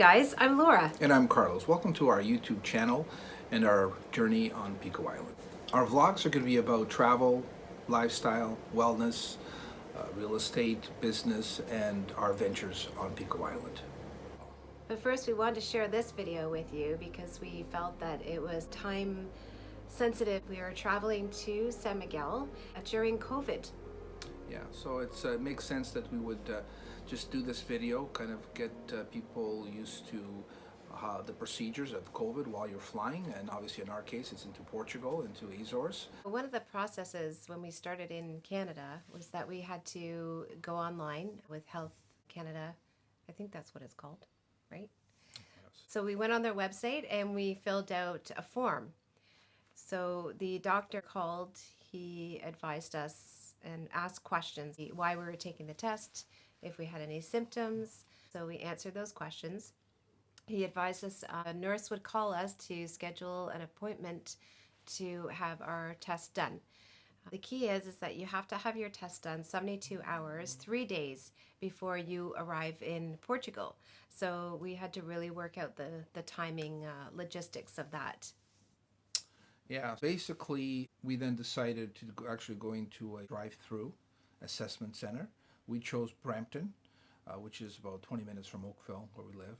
guys, I'm Laura. And I'm Carlos. Welcome to our YouTube channel and our journey on Pico Island. Our vlogs are going to be about travel, lifestyle, wellness, real estate, business, and our ventures on Pico Island. But first we wanted to share this video with you because we felt that it was time sensitive. We are traveling to Sao Miguel during COVID. Yeah, so it makes sense that we would just do this video, kind of get people used to the procedures of COVID while you're flying, and obviously in our case it's into Portugal, into Azores. One of the processes when we started in Canada was that we had to go online with Health Canada. I think that's what it's called, right? Yes. So we went on their website and we filled out a form. So the doctor called, he advised us and asked questions, why we were taking the test, if we had any symptoms. So we answered those questions. He advised us a nurse would call us to schedule an appointment to have our test done. The key is that you have to have your test done 72 hours, 3 days before you arrive in Portugal. So we had to really work out the timing, logistics of that. Yeah, basically we then decided to actually go into a drive-through assessment center. We chose Brampton, which is about 20 minutes from Oakville, where we live.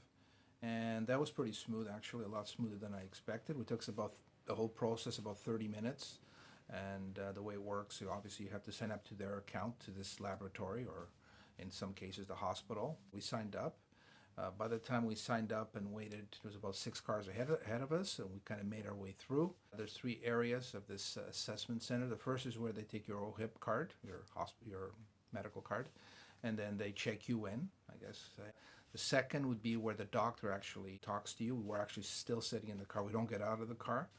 And that was pretty smooth, actually, a lot smoother than I expected. It took about the whole process about 30 minutes. And the way it works, obviously you have to sign up to their account, to this laboratory, or in some cases the hospital. We signed up. By the time we signed up and waited, there was about 6 cars ahead of us, and we kind of made our way through. There's 3 areas of this assessment center. The first is where they take your OHIP card, your medical card, and then they check you in, I guess. The second would be where the doctor actually talks to you. We're actually still sitting in the car. We don't get out of the car,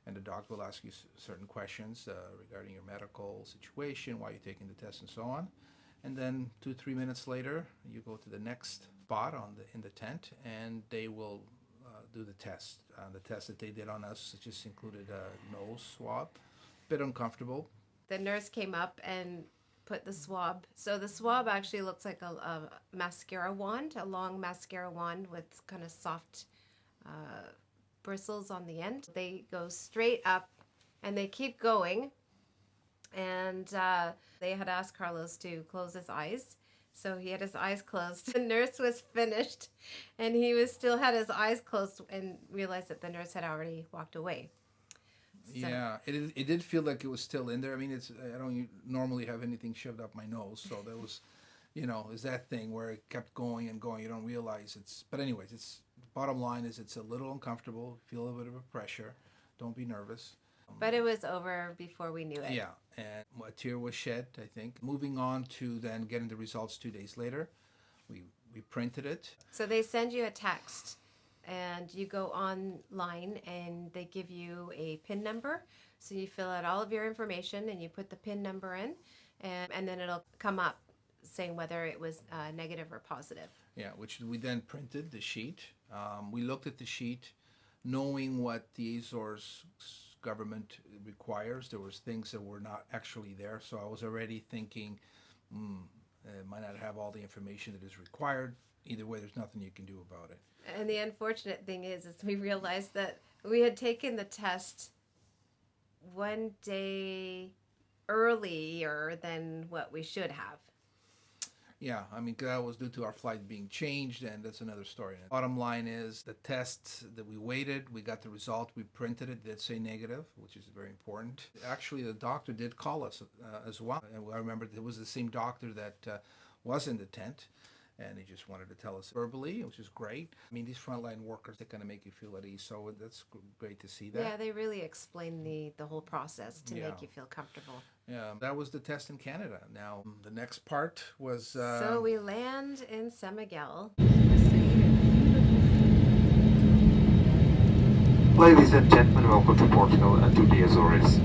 and the doctor will ask you certain questions regarding your medical situation, why you're taking the test, and so on. And then 2-3 minutes later, you go to the next spot in the tent, and they will do the test. The test that they did on us just included a nose swab. Bit uncomfortable. The nurse came up and put the swab. So the swab actually looks like a mascara wand, a long mascara wand with kind of soft bristles on the end. They go straight up and they keep going. And they had asked Carlos to close his eyes. So he had his eyes closed. The nurse was finished and he still had his eyes closed and realized that the nurse had already walked away. So. Yeah, it did feel like it was still in there. I mean, I don't normally have anything shoved up my nose, so there was, it's that thing where it kept going and going. You don't realize but anyways, bottom line is it's a little uncomfortable. Feel a little bit of a pressure. Don't be nervous. But it was over before we knew it. Yeah, and a tear was shed, I think. Moving on to then getting the results 2 days later, we printed it. So they send you a text, and you go online, and they give you a PIN number. So you fill out all of your information, and you put the PIN number in, and then it'll come up saying whether it was negative or positive. Yeah, which we then printed, the sheet. We looked at the sheet, knowing what the Azores government requires. There was things that were not actually there, so I was already thinking it might not have all the information that is required. Either way, there's nothing you can do about it. And the unfortunate thing is we realized that we had taken the test 1 day earlier than what we should have. Yeah, I mean, that was due to our flight being changed, and that's another story. Bottom line is the tests that we waited, we got the result, we printed it, did say negative, which is very important. Actually, the doctor did call us as well. And I remember it was the same doctor that was in the tent, and he just wanted to tell us verbally, which is great. I mean, these frontline workers, they kind of make you feel at ease, so that's great to see that. Yeah, they really explain the whole process to make you feel comfortable. Yeah, that was the test in Canada. Now, the next part was... So we land in Sao Miguel. Ladies and gentlemen, welcome to Portugal and to the Azores.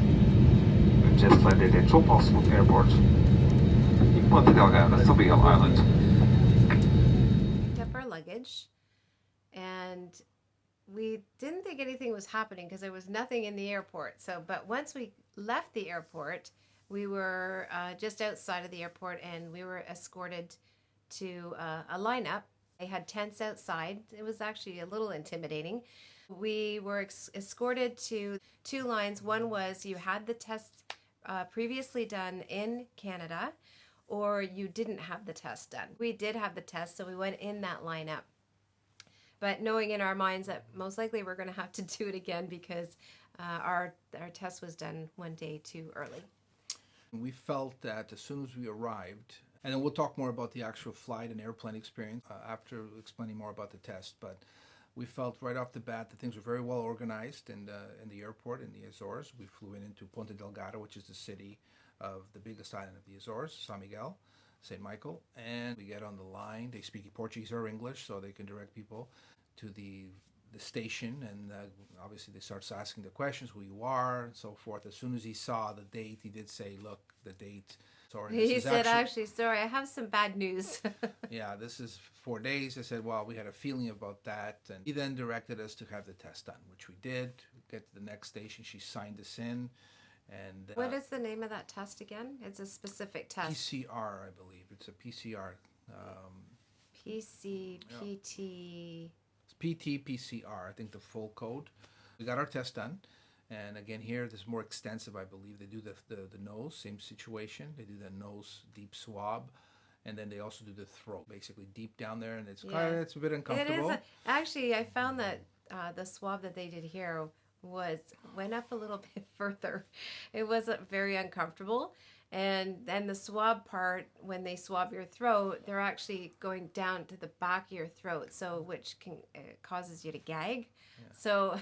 We've just landed at Sao Miguel Airport in Ponta Delgada, Sao Miguel Island. Picked up our luggage, and we didn't think anything was happening because there was nothing in the airport. But once we left the airport, we were just outside of the airport, and we were escorted to a lineup They had tents outside. It was actually a little intimidating. We were escorted to two lines. One was you had the test previously done in Canada, or you didn't have the test done. We did have the test, so we went in that lineup. But knowing in our minds that most likely we're going to have to do it again because our test was done one day too early. We felt that as soon as we arrived, and then we'll talk more about the actual flight and airplane experience after explaining more about the test, but we felt right off the bat that things were very well organized in the airport in the Azores. We flew into Ponta Delgada, which is the city of the biggest island of the Azores, Sao Miguel, St. Michael, and we get on the line. They speak Portuguese or English, so they can direct people to the station, and obviously they starts asking the questions, who you are, and so forth. As soon as he saw the date, he did say, look, the date. Sorry, He said, actually, sorry, I have some bad news. Yeah, this is 4 days. I said, well, we had a feeling about that. And he then directed us to have the test done, which we did. We get to the next station. She signed us in. And What is the name of that test again? It's a specific test. PCR, I believe. It's a PCR. PT. It's PT PCR, I think the full code. We got our test done. And again, here, this is more extensive, I believe. They do the nose, same situation. They do the nose deep swab. And then they also do the throat, basically deep down there. And it's it's a bit uncomfortable. Actually, I found that the swab that they did here went up a little bit further. It wasn't very uncomfortable. And then the swab part, when they swab your throat, they're actually going down to the back of your throat, so which causes you to gag. Yeah. So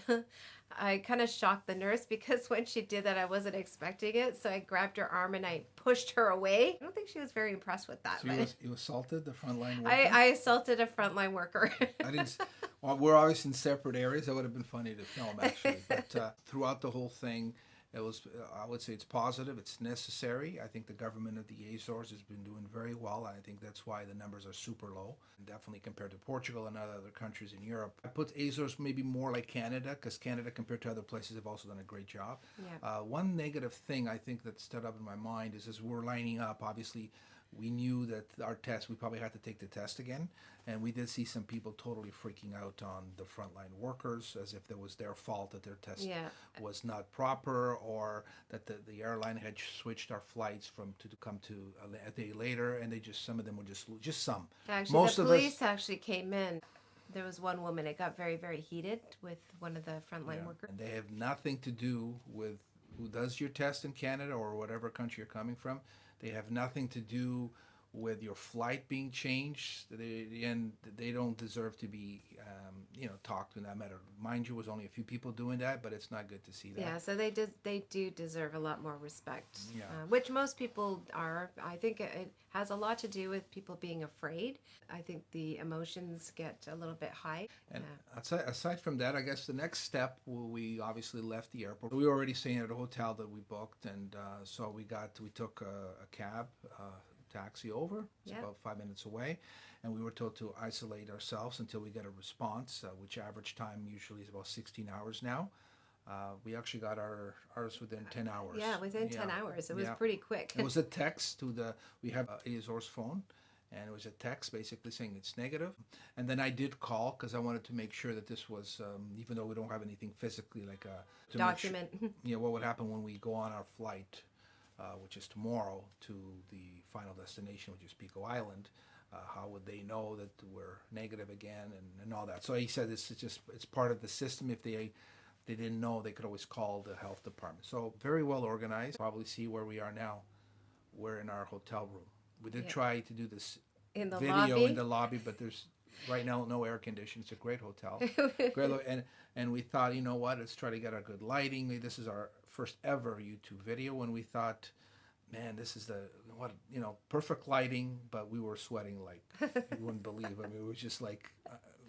I kind of shocked the nurse because when she did that, I wasn't expecting it. So I grabbed her arm and I pushed her away. I don't think she was very impressed with that. So you assaulted the frontline worker? I assaulted a frontline worker. I didn't. Well, we're always in separate areas. That would have been funny to film, actually. But throughout the whole thing, it was, I would say it's positive, it's necessary. I think the government of the Azores has been doing very well. I think that's why the numbers are super low, and definitely compared to Portugal and other countries in Europe. I put Azores maybe more like Canada, because Canada compared to other places have also done a great job. Yeah. One negative thing I think that stood up in my mind is as we're lining up, obviously, we knew that our test, we probably had to take the test again. And we did see some people totally freaking out on the frontline workers as if it was their fault that their test was not proper, or that the airline had switched our flights to come to a day later. And some of them were just some. Actually, the police actually came in. There was one woman, it got very, very heated with one of the frontline workers. And they have nothing to do with who does your test in Canada or whatever country you're coming from. They have nothing to do with your flight being changed, and they don't deserve to be, talked to in that matter. Mind you, it was only a few people doing that, but it's not good to see that. Yeah, so they do deserve a lot more respect, which most people are. I think it has a lot to do with people being afraid. I think the emotions get a little bit high. And aside from that, I guess the next step, we obviously left the airport. We were already staying at a hotel that we booked, and so we took a cab, taxi over. It's about 5 minutes away, and we were told to isolate ourselves until we get a response, which average time usually is about 16 hours now. We actually got ours within 10 hours. Yeah, within 10 hours. It was pretty quick. It was a text we have an Azores phone, and it was a text basically saying it's negative. And then I did call because I wanted to make sure that this was, even though we don't have anything physically like a document. What would happen when we go on our flight, which is tomorrow, to the final destination, which is Pico Island. How would they know that we're negative again and all that? So he said it's part of the system. If they didn't know, they could always call the health department. So very well organized. Probably see where we are now. We're in our hotel room. We did try to do this in the video in the lobby, but there's right now no air conditioning. It's a great hotel. And we thought, you know what, let's try to get our good lighting. This is our first ever YouTube video, and we thought, man, this is perfect lighting, but we were sweating like you wouldn't believe. I mean, it was just like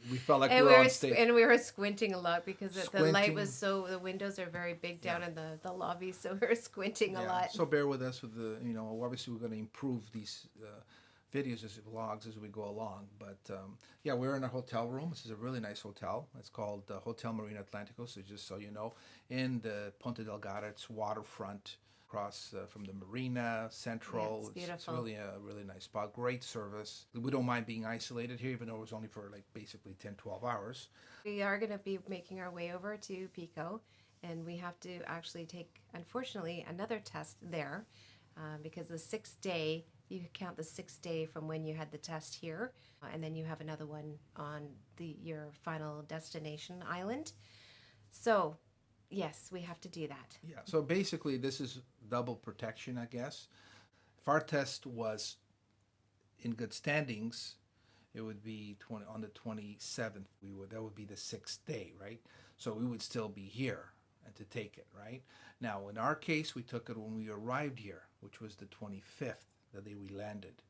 we felt like we were on stage. And we were squinting a lot because the light was the windows are very big down in the lobby, so we were squinting a lot. So bear with us with obviously we're going to improve these videos as vlogs as we go along. But we're in a hotel room. This is a really nice hotel. It's called Hotel Marina Atlantico. So just so you know, in the Ponta Delgada, it's waterfront. across from the Marina, Central. it's beautiful. Really a really nice spot. Great service. We don't mind being isolated here, even though it was only for like basically 10, 12 hours. We are going to be making our way over to Pico, and we have to actually take, unfortunately, another test there because the 6th day, you count the 6th day from when you had the test here, and then you have another one on your final destination island. So, yes, we have to do that. Yeah, so basically this is double protection, I guess. If our test was in good standings, it would be on the 27th. That would be the 6th day, right? So we would still be here and to take it, right? Now, in our case, we took it when we arrived here, which was the 25th, the day we landed.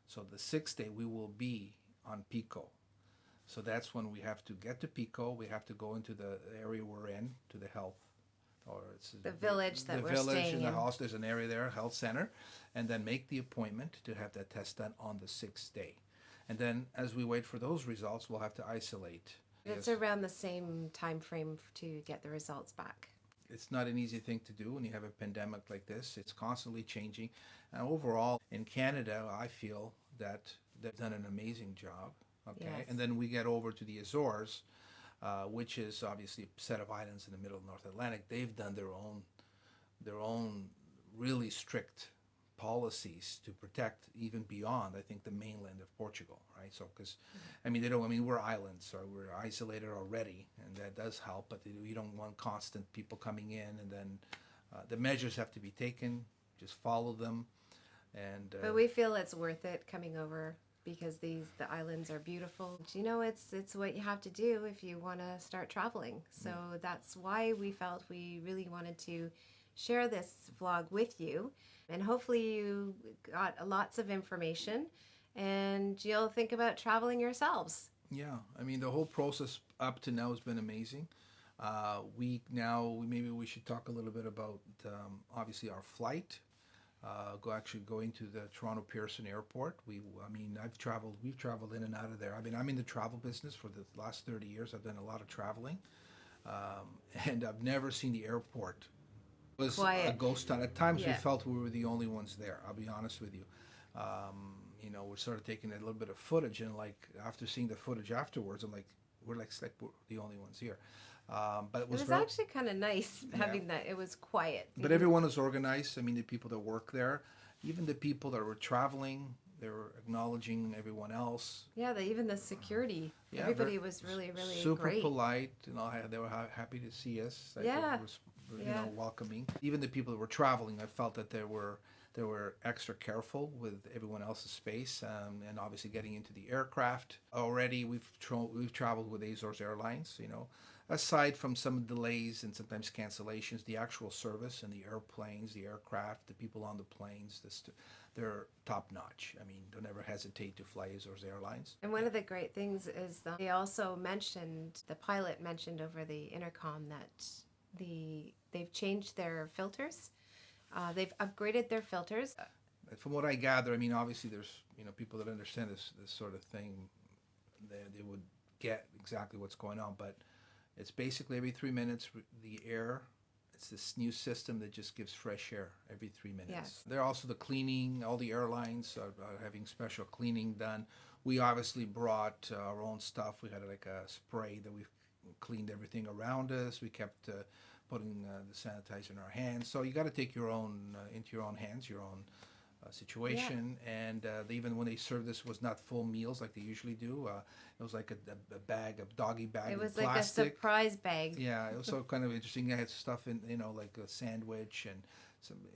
So the 6th day we will be on Pico. So that's when we have to get to Pico. We have to go into the area we're in, to the health, or it's The village that we're the village staying and the in. house. There's an area there, health center, and then make the appointment to have that test done on the 6th day. And then as we wait for those results, we'll have to isolate. It's Yes. around the same time frame to get the results back. It's not an easy thing to do when you have a pandemic like this. It's constantly changing. And overall, in Canada, I feel that they've done an amazing job. Okay. Yes. And then we get over to the Azores, which is obviously a set of islands in the middle of North Atlantic. They've done their own really strict policies to protect even beyond, I think, the mainland of Portugal, right? So, because, we're islands, so we're isolated already, and that does help, but you don't want constant people coming in, and then the measures have to be taken, just follow them, and... But we feel it's worth it coming over because the islands are beautiful. You know, it's what you have to do if you want to start traveling. So that's why we felt we really wanted to share this vlog with you. And hopefully you got lots of information and you'll think about traveling yourselves. Yeah, the whole process up to now has been amazing. Maybe we should talk a little bit about obviously our flight. Going to the Toronto Pearson Airport. We've traveled in and out of there. I'm in the travel business for the last 30 years. I've done a lot of traveling, and I've never seen the airport. It was quiet. A ghost town. At times we Yeah. felt we were the only ones there. I'll be honest with you. We started taking a little bit of footage, and like after seeing the footage afterwards, I'm like, we're the only ones here. But it was actually kind of nice having that. It was quiet. But everyone was organized. The people that work there, even the people that were traveling, they were acknowledging everyone else. Yeah, even the security. Yeah, Everybody was really, really super great. polite. They were happy to see us. Yeah. It was, Yeah. welcoming. Even the people that were traveling, I felt that they were extra careful with everyone else's space, and obviously getting into the aircraft. Already, we've traveled with Azores Airlines. Aside from some delays and sometimes cancellations, the actual service and the airplanes, the aircraft, the people on the planes, they're top notch. Don't ever hesitate to fly Azores Airlines. And one of the great things is the pilot mentioned over the intercom that they've changed their filters. They've upgraded their filters. From what I gather, obviously there's people that understand this sort of thing. They would get exactly what's going on, but it's basically every 3 minutes it's this new system that just gives fresh air every 3 minutes. Yes. They're also the cleaning. All the airlines are having special cleaning done. We obviously brought our own stuff. We had like a spray that we've cleaned everything around us. We kept putting the sanitizer in our hands. So you got to take your own into your own hands, your own situation. Yeah. And even when they served this, was not full meals like they usually do. It was like a bag, a doggy bag. It was plastic. like a surprise bag. Yeah, it was so kind of interesting. I had stuff in, like a sandwich, and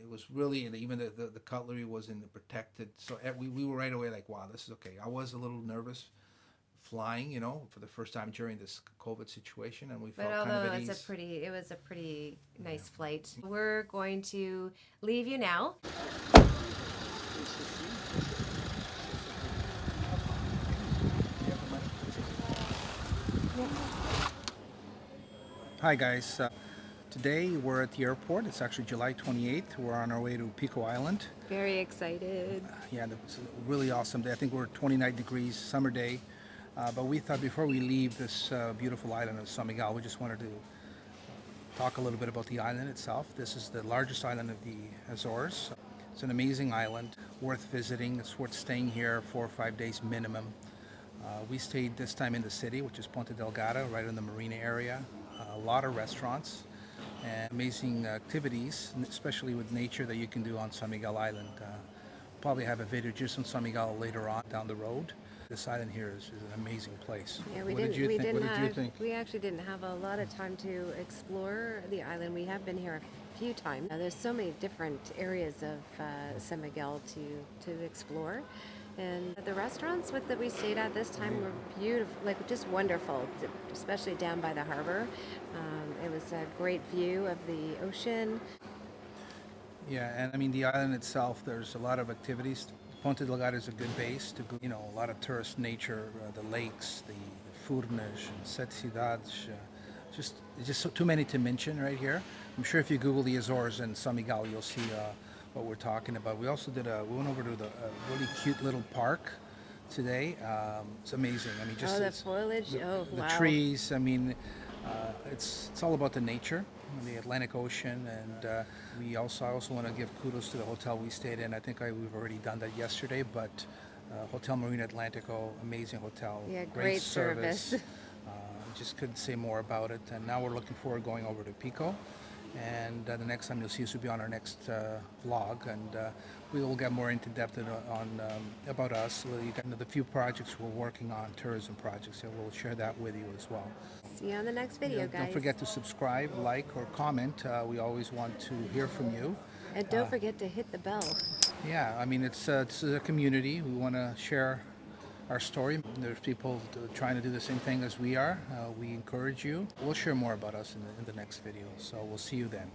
it was really, and even the cutlery was in the protected. So we were right away like, wow, this is okay. I was a little nervous flying, for the first time during this COVID situation, and we felt kind of at ease. It was a pretty nice flight. We're going to leave you now. Hi guys, today we're at the airport. It's actually July 28th. We're on our way to Pico Island. Very excited. Yeah, it's a really awesome day. I think we're 29 degrees, summer day. But we thought before we leave this beautiful island of Sao Miguel, we just wanted to talk a little bit about the island itself. This is the largest island of the Azores. It's an amazing island, worth visiting. It's worth staying here 4 or 5 days minimum. We stayed this time in the city, which is Ponta Delgada, right in the Marina area. A lot of restaurants and amazing activities, especially with nature that you can do on Sao Miguel Island. Probably have a video just on San Miguel later on down the road. This island here is an amazing place. Yeah, What did you think? we actually didn't have a lot of time to explore the island. We have been here a few times. There's so many different areas of San Miguel to explore. And the restaurants that we stayed at this time were beautiful, like just wonderful, especially down by the harbor. It was a great view of the ocean. Yeah, and I mean the island itself, there's a lot of activities. Ponta Delgada is a good base to go, a lot of tourist nature, the lakes, the Furnas, and Sete Cidades. Just too many to mention right here. I'm sure if you Google the Azores and San Miguel, you'll see what we're talking about. We also we went over to the really cute little park today. It's amazing. I mean, just the foliage. the Wow. trees. I mean, it's all about the nature, the Atlantic Ocean, and I also want to give kudos to the hotel we stayed in. I think we've already done that yesterday, but Hotel Marina Atlantico, amazing hotel, Yeah, great service. Just couldn't say more about it. And now we're looking forward to going over to Pico. And the next time you'll see us will be on our next vlog, and we will get more into depth on about us. You got the few projects we're working on, tourism projects, and we'll share that with you as well. See you on the next video, guys. Don't forget to subscribe, like, or comment. We always want to hear from you. And don't forget to hit the bell. Yeah, I mean it's a community. We want to share our story. There's people trying to do the same thing as we are. We encourage you. We'll share more about us in the next video. So we'll see you then.